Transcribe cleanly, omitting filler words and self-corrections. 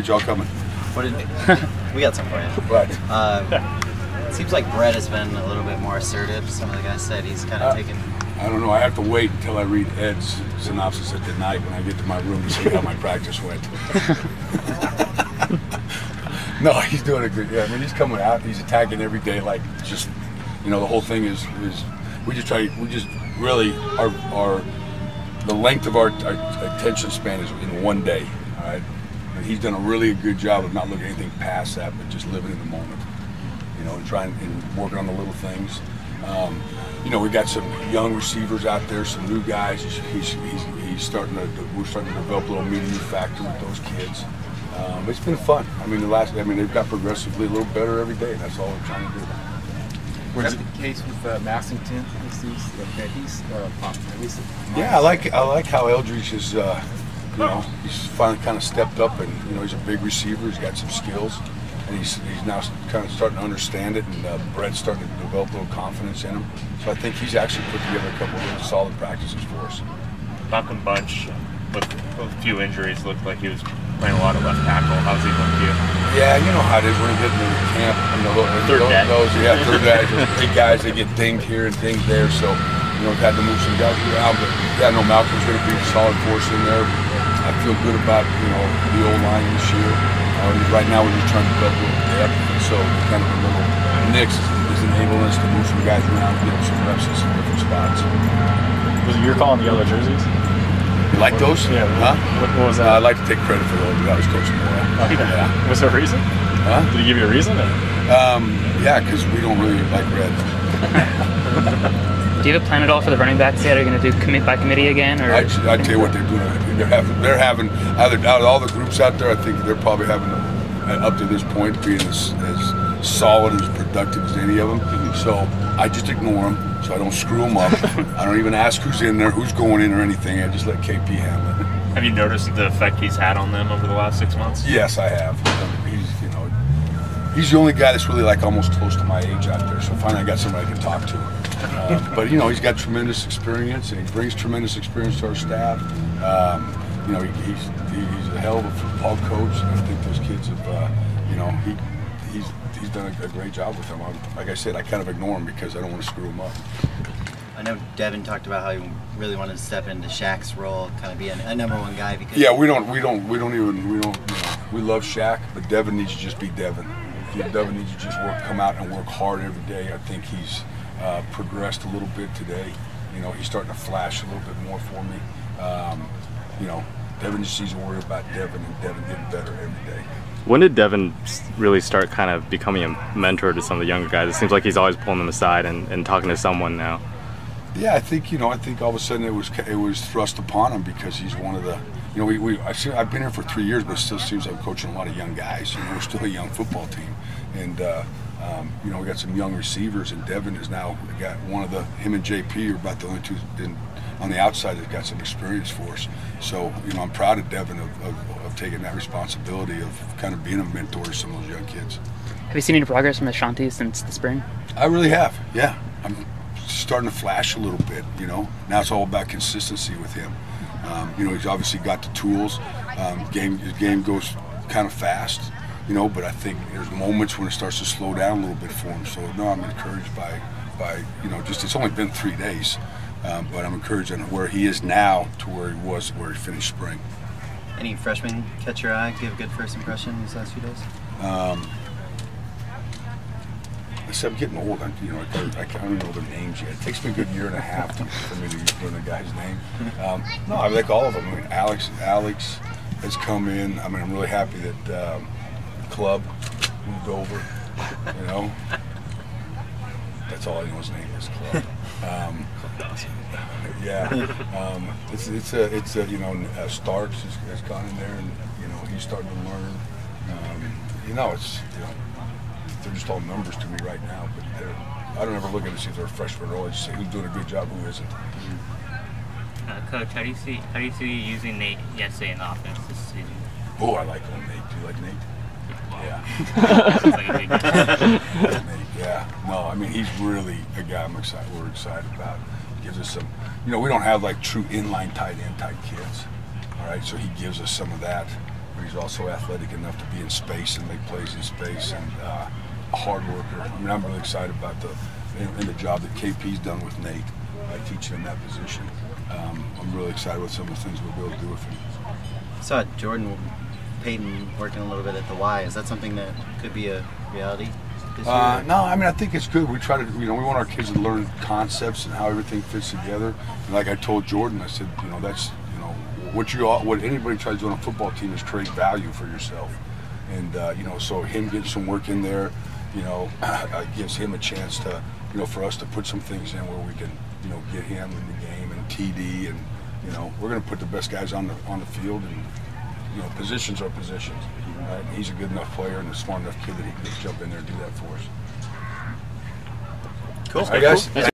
Y'all coming? What did we got some for you? Right. It seems like Brett has been a little bit more assertive. Some of the guys said he's kind of taken. I don't know. I have to wait until I read Ed's synopsis at the night when I get to my room to see how my practice went. No, he's doing a good. Yeah, I mean, he's coming out. He's attacking every day. Like just, you know, the whole thing is we just really our the length of our attention span is in one day. All right. And he's done a really good job of not looking at anything past that, but just living in the moment. You know, and trying and working on the little things. You know, we got some young receivers out there, some new guys. We're starting to develop a little media factor with those kids. It's been fun. I mean, they've got progressively a little better every day, and that's all we're trying to do. What's the case with Massington? Yeah, I like how Eldridge is. You know, he's finally kind of stepped up, and you know, he's a big receiver. He's got some skills. And he's now kind of starting to understand it, and Brett's starting to develop a little confidence in him. So I think he's actually put together a couple of really solid practices for us. Malcolm Bunch, with a few injuries, looked like he was playing a lot of left tackle. How's he look to you? Yeah, you know how it is when you get into camp. You know, third guys, those big guys, they get dinged here and dinged there. So, you know, we've had to move some guys around. But yeah, I know Malcolm's going to be a solid force in there. I feel good about, you know, the old line this year. Right now we're just trying to build a little depth, so kind of a little mix is enabling us to move some guys around, get some reps in some different spots. Was it your call on the yellow jerseys? You like those? Yeah. Huh? What was that? I'd like to take credit for those. That was Coach Moore. Yeah. Was there a reason? Huh? Did he give you a reason? Yeah, because we don't really like red. Do you have a plan at all for the running backs yet? Are you going to do commit by committee again? Or I tell you what they're doing. They're having out of all the groups out there, I think they're probably having up to this point being as solid and as productive as any of them. So I just ignore them, so I don't screw them up. I don't even ask who's in there, who's going in, or anything. I just let KP handle it. Have you noticed the effect he's had on them over the last 6 months? Yes, I have. He's the only guy that's really like almost close to my age out there. So finally, I got somebody I can talk to. But you know, he's got tremendous experience, and he brings tremendous experience to our staff. You know, he's a hell of a football coach, and I think those kids have, you know, he's done a great job with them. Like I said, I kind of ignore him because I don't want to screw him up. I know Devin talked about how he really wanted to step into Shaq's role, kind of be a #1 guy. Because yeah, we don't. You know, we love Shaq, but Devin needs to just be Devin. Devin needs to just come out and work hard every day. I think he's progressed a little bit today. You know, he's starting to flash a little bit more for me. You know, Devin just needs to worry about Devin, and Devin getting better every day. When did Devin really start kind of becoming a mentor to some of the younger guys? It seems like he's always pulling them aside and talking to someone now. Yeah, I think all of a sudden it was thrust upon him because he's one of the. You know, I've been here for 3 years, but it still seems I'm coaching a lot of young guys. You know, we're still a young football team, and you know, we got some young receivers, and Devin is now got one of him and JP are about the only two on the outside that got some experience for us. So, you know, I'm proud of Devin of taking that responsibility of kind of being a mentor to some of those young kids. have you seen any progress from Ashanti since the spring? I really have. Yeah, I'm starting to flash a little bit. You know, now it's all about consistency with him. You know, he's obviously got the tools. His game goes kind of fast, you know, but I think there's moments when it starts to slow down a little bit for him. So, no, I'm encouraged by you know, just it's only been 3 days, but I'm encouraged on where he is now to where he was, where he finished spring. Any freshmen catch your eye, give a good first impression these last few days? I'm getting old. You know, I don't know their names yet. It takes me a good year and a half for me to learn the guy's name. No, I like all of them. I mean, Alex has come in. I mean, I'm really happy that Club moved over. You know, that's all I know his name is, Club. Yeah, it's a you know, Starks has gone in there, and you know, he's starting to learn. You know, it's, you know, they're just all numbers to me right now, but I don't ever look at it to see if they're a freshman or always say who's doing a good job, who isn't. Coach, how do you see you using Nate yesterday in the offense this season? Oh, I like Nate. Do you like Nate? Yeah. Sounds like a big guy. Nate, yeah. No, I mean, he's really a guy we're excited about. Gives us some, you know, we don't have like true inline tight end type kids. All right, so he gives us some of that. but he's also athletic enough to be in space and make plays in space, and a hard worker. I mean, I'm really excited about the job that KP's done with Nate, teaching him that position. I'm really excited with some of the things we'll be able to do with him. I saw Jordan Payton working a little bit at the Y. Is that something that could be a reality this year? No, I mean, I think it's good. We try to, we want our kids to learn concepts and how everything fits together. And like I told Jordan, I said, that's, what anybody tries to do on a football team is create value for yourself. And, so him getting some work in there, gives him a chance to, for us to put some things in where we can, get him in the game and TD, and, we're going to put the best guys on the field, and, positions are positions. Right? And he's a good enough player and a smart enough kid that he can just jump in there and do that for us. Cool. All right, guys.